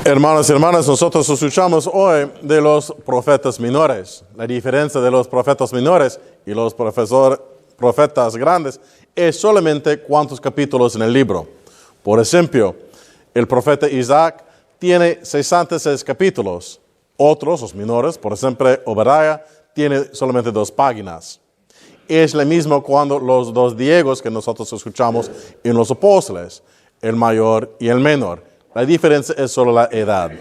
Hermanos y hermanas, nosotros escuchamos hoy de los profetas menores. La diferencia de los profetas menores y los profetas grandes es solamente cuántos capítulos en el libro. Por ejemplo, el profeta Isaac tiene 66 capítulos. Otros, los menores, por ejemplo, Obadiah, tiene solamente 2 páginas. Es lo mismo cuando los 2 Diegos que nosotros escuchamos en los apóstoles, el mayor y el menor. La diferencia es solo la edad.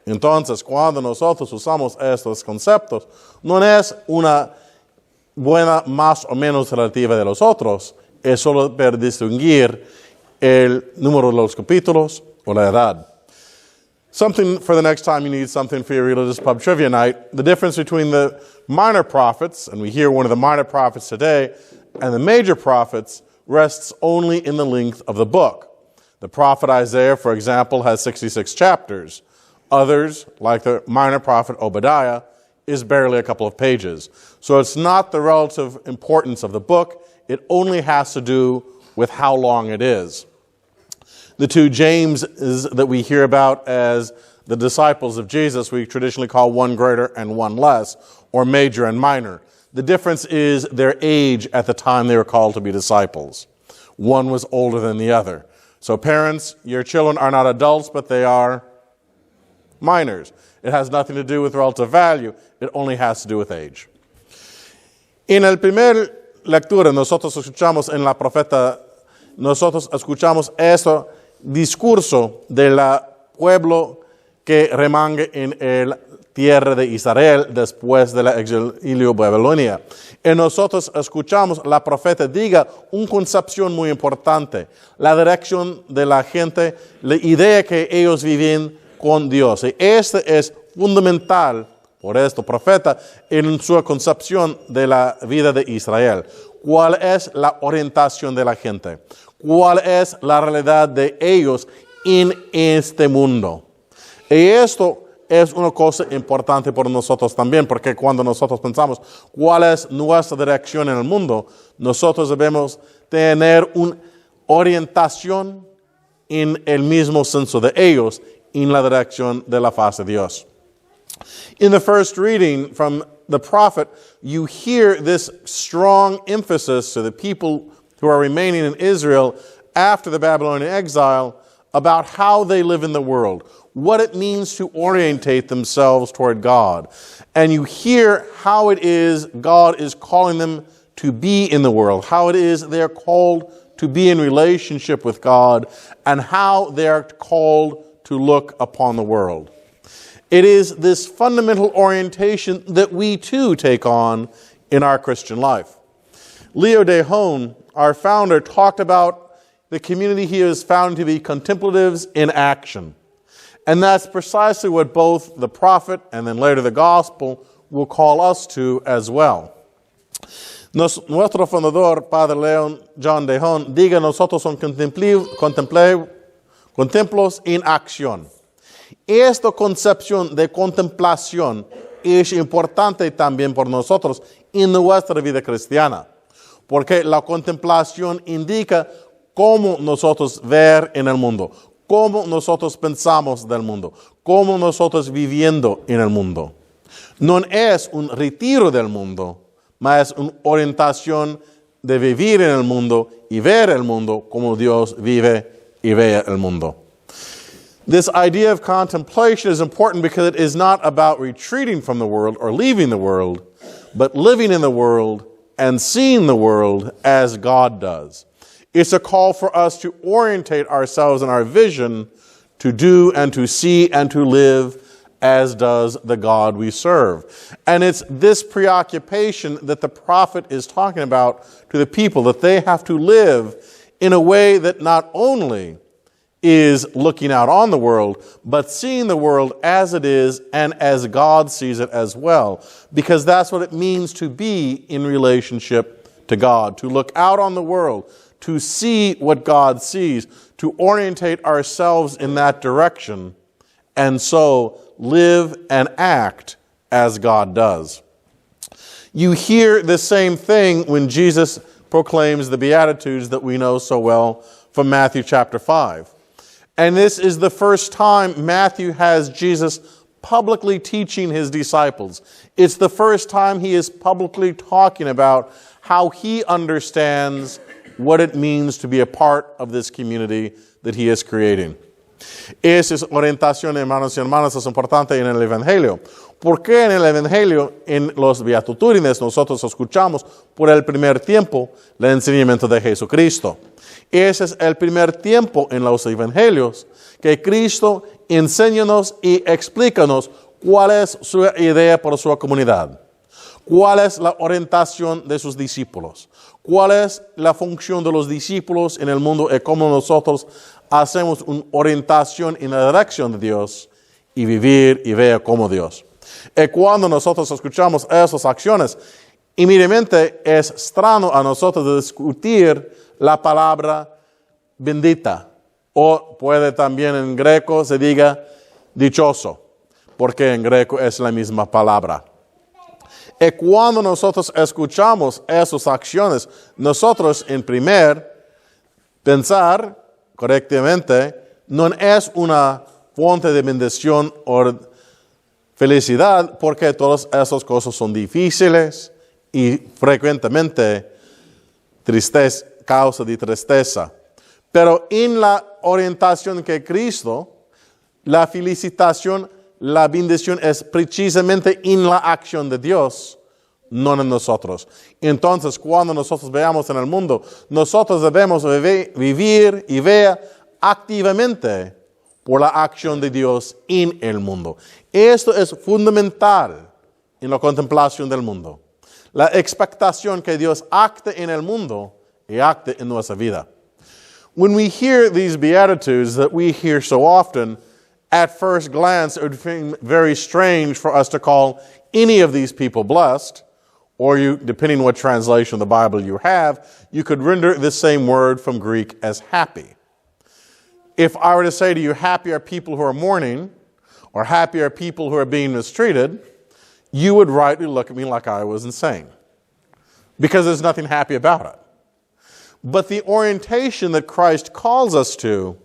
Entonces, cuando nosotros usamos estos conceptos, no es una buena más o menos relativa de los otros, es solo para distinguir el número de los capítulos o la edad. Something for the next time you need something for your religious pub trivia night. The difference between the minor prophets, and we hear one of the minor prophets today, and the major prophets rests only in the length of the book. The prophet Isaiah, for example, has 66 chapters. Others, like the minor prophet Obadiah, is barely a couple of pages. So it's not the relative importance of the book. It only has to do with how long it is. The 2 Jameses that we hear about as the disciples of Jesus, we traditionally call one greater and one less, or major and minor. The difference is their age at the time they were called to be disciples. One was older than the other. So parents, your children are not adults, but they are minors. It has nothing to do with relative value. It only has to do with age. En la primera lectura, nosotros escuchamos este discurso del pueblo que remangue en el tierra de Israel después del exilio Babilonia. Y nosotros escuchamos la profeta diga una concepción muy importante, la dirección de la gente, la idea que ellos viven con Dios. Y este es fundamental, por esto, profeta, en su concepción de la vida de Israel. ¿Cuál es la orientación de la gente? ¿Cuál es la realidad de ellos en este mundo? Y esto es una cosa importante por nosotros también, porque cuando nosotros pensamos cuál es nuestra dirección en el mundo, nosotros debemos tener una orientación en el mismo senso de ellos, en la dirección de la faz de Dios. In the first reading from the prophet, you hear this strong emphasis to the people who are remaining in Israel after the Babylonian exile about how they live in the world, what it means to orientate themselves toward God. And you hear how it is God is calling them to be in the world, how it is they're called to be in relationship with God, and how they're called to look upon the world. It is this fundamental orientation that we too take on in our Christian life. Leo de Hone, our founder, talked about the community he has found to be contemplatives in action. And that's precisely what both the prophet and then later the gospel will call us to as well. Nuestro fundador, Padre Leon John de Hone, diga nosotros son contemplos en acción. Esta concepción de contemplación es importante también por nosotros en nuestra vida cristiana, porque la contemplación indica cómo nosotros ver en el mundo, cómo nosotros pensamos del mundo, cómo nosotros viviendo en el mundo. No es un retiro del mundo, mas una orientación de vivir en el mundo y ver el mundo como Dios vive y ve el mundo. This idea of contemplation is important because it is not about retreating from the world or leaving the world, but living in the world and seeing the world as God does. It's a call for us to orientate ourselves in our vision to do and to see and to live as does the God we serve. And it's this preoccupation that the prophet is talking about to the people, that they have to live in a way that not only is looking out on the world, but seeing the world as it is and as God sees it as well. Because that's what it means to be in relationship to God, to look out on the world, to see what God sees, to orientate ourselves in that direction, and so live and act as God does. You hear the same thing when Jesus proclaims the Beatitudes that we know so well from Matthew chapter 5. And this is the first time Matthew has Jesus publicly teaching his disciples. It's the first time he is publicly talking about how he understands what it means to be a part of this community that he is creating. Esa es orientación, hermanos y hermanas, es importante en el Evangelio. ¿Por qué en el Evangelio, en los Beatitudines, nosotros escuchamos por el primer tiempo el enseñamiento de Jesucristo? Ese es el primer tiempo en los Evangelios que Cristo enséñanos y explícanos cuál es su idea para su comunidad, cuál es la orientación de sus discípulos, cuál es la función de los discípulos en el mundo y cómo nosotros hacemos una orientación en la dirección de Dios y vivir y ver como Dios. Y cuando nosotros escuchamos esas acciones, inmediatamente es extraño a nosotros discutir la palabra bendita, o puede también en greco se diga dichoso, porque en greco es la misma palabra. Y cuando nosotros escuchamos esas acciones, nosotros en primer pensar correctamente no es una fuente de bendición o felicidad, porque todas esas cosas son difíciles y frecuentemente causa de tristeza. Pero en la orientación que Cristo, la felicitación, la bendición es precisamente en la acción de Dios, no en nosotros. Entonces, cuando nosotros veamos en el mundo, nosotros debemos vivir y ver activamente por la acción de Dios en el mundo. Esto es fundamental en la contemplación del mundo. La expectación que Dios acte en el mundo y acte en nuestra vida. When we hear these Beatitudes that we hear so often, at first glance, it would seem very strange for us to call any of these people blessed, or you, depending what translation of the Bible you have, you could render the same word from Greek as happy. If I were to say to you, happy are people who are mourning, or happy are people who are being mistreated, you would rightly look at me like I was insane, because there's nothing happy about it. But the orientation that Christ calls us to,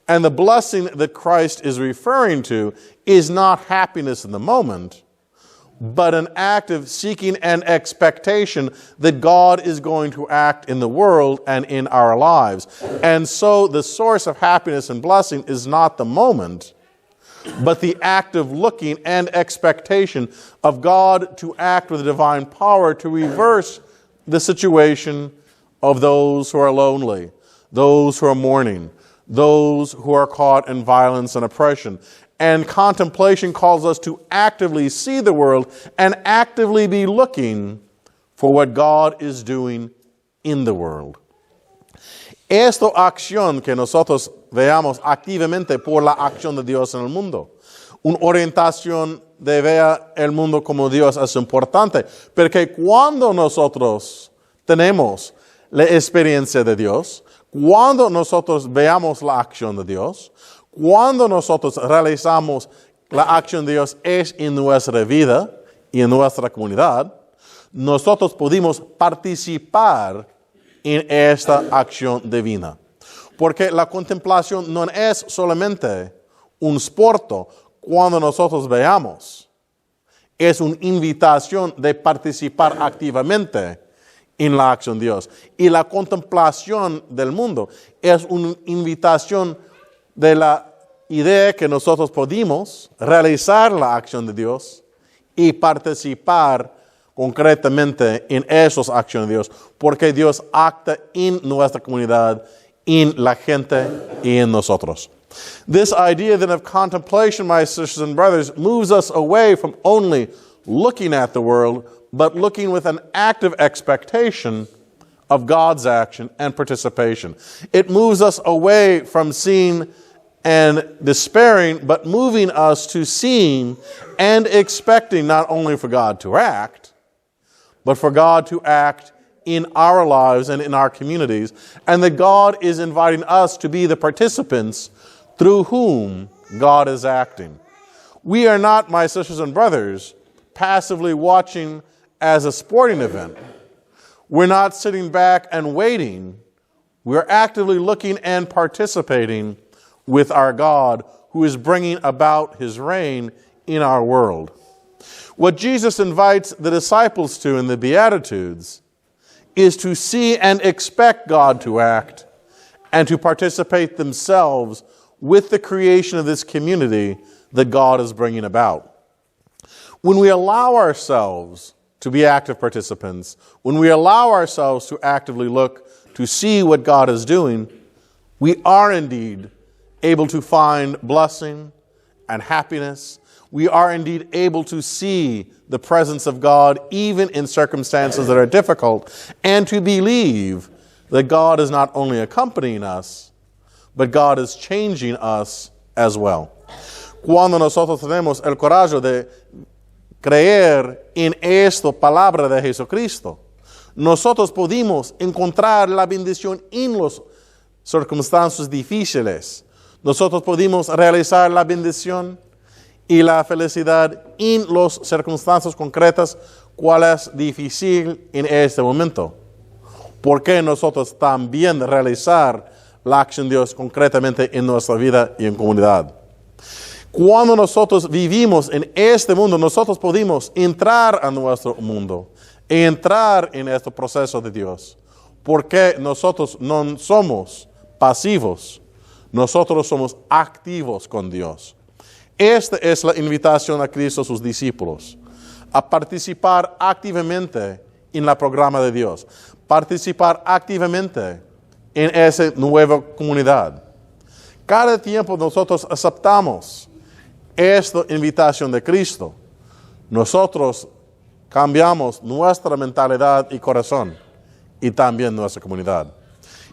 and the blessing that Christ is referring to, is not happiness in the moment, but an act of seeking and expectation that God is going to act in the world and in our lives. And so the source of happiness and blessing is not the moment, but the act of looking and expectation of God to act with divine power to reverse the situation of those who are lonely, those who are mourning, those who are caught in violence and oppression. And contemplation calls us to actively see the world and actively be looking for what God is doing in the world. Esta acción que nosotros veamos activamente por la acción de Dios en el mundo. Una orientación de ver el mundo como Dios es importante, porque cuando nosotros tenemos la experiencia de Dios, cuando nosotros veamos la acción de Dios, cuando nosotros realizamos la acción de Dios es en nuestra vida y en nuestra comunidad, nosotros podemos participar en esta acción divina. Porque la contemplación no es solamente un sport cuando nosotros veamos, es una invitación de participar activamente en la acción de Dios. Y la contemplación del mundo es una invitación de la idea que nosotros podemos realizar la acción de Dios y participar concretamente en esas acciones de Dios, porque Dios acta en nuestra comunidad, en la gente y en nosotros. This idea then of contemplation, my sisters and brothers, moves us away from only looking at the world, but looking with an active expectation of God's action and participation. It moves us away from seeing and despairing, but moving us to seeing and expecting not only for God to act, but for God to act in our lives and in our communities, and that God is inviting us to be the participants through whom God is acting. We are not, my sisters and brothers, passively watching as a sporting event. We're not sitting back and waiting. We're actively looking and participating with our God, who is bringing about his reign in our world. What Jesus invites the disciples to in the Beatitudes is to see and expect God to act and to participate themselves with the creation of this community that God is bringing about. When we allow ourselves to be active participants, when we allow ourselves to actively look to see what God is doing, we are indeed able to find blessing and happiness. We are indeed able to see the presence of God even in circumstances that are difficult, and to believe that God is not only accompanying us, but God is changing us as well. Cuando nosotros tenemos el coraje de creer en esta palabra de Jesucristo, nosotros podemos encontrar la bendición en las circunstancias difíciles. Nosotros podemos realizar la bendición y la felicidad en las circunstancias concretas, cuál es difícil en este momento. ¿Por qué nosotros también realizar la acción de Dios concretamente en nuestra vida y en comunidad? Cuando nosotros vivimos en este mundo, nosotros podemos entrar a nuestro mundo e entrar en este proceso de Dios, porque nosotros no somos pasivos. Nosotros somos activos con Dios. Esta es la invitación a Cristo a sus discípulos, a participar activamente en el programa de Dios, participar activamente en esa nueva comunidad. Cada tiempo nosotros aceptamos esta invitación de Cristo, nosotros cambiamos nuestra mentalidad y corazón y también nuestra comunidad.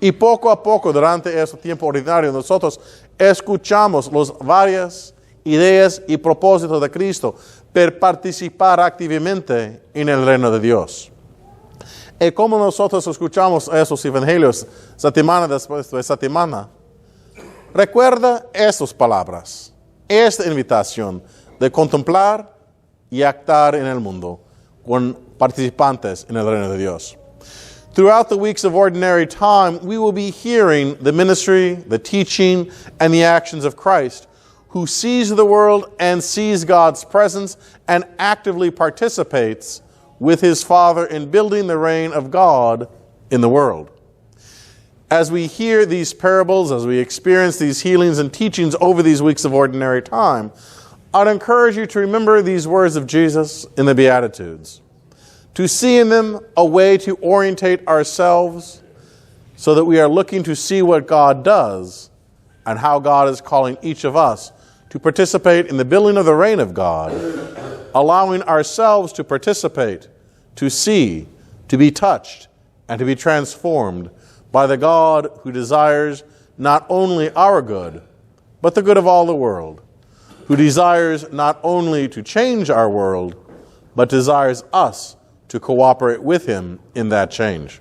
Y poco a poco, durante este tiempo ordinario, nosotros escuchamos las varias ideas y propósitos de Cristo para participar activamente en el reino de Dios. Y como nosotros escuchamos esos evangelios semana después de semana, recuerda estas palabras, esta invitación de contemplar y actuar en el mundo con participantes en el reino de Dios. Throughout the weeks of ordinary time, we will be hearing the ministry, the teaching, and the actions of Christ, who sees the world and sees God's presence and actively participates with his Father in building the reign of God in the world. As we hear these parables, as we experience these healings and teachings over these weeks of ordinary time, I'd encourage you to remember these words of Jesus in the Beatitudes, to see in them a way to orientate ourselves so that we are looking to see what God does and how God is calling each of us to participate in the building of the reign of God, allowing ourselves to participate, to see, to be touched, and to be transformed by the God who desires not only our good, but the good of all the world, who desires not only to change our world, but desires us to cooperate with him in that change.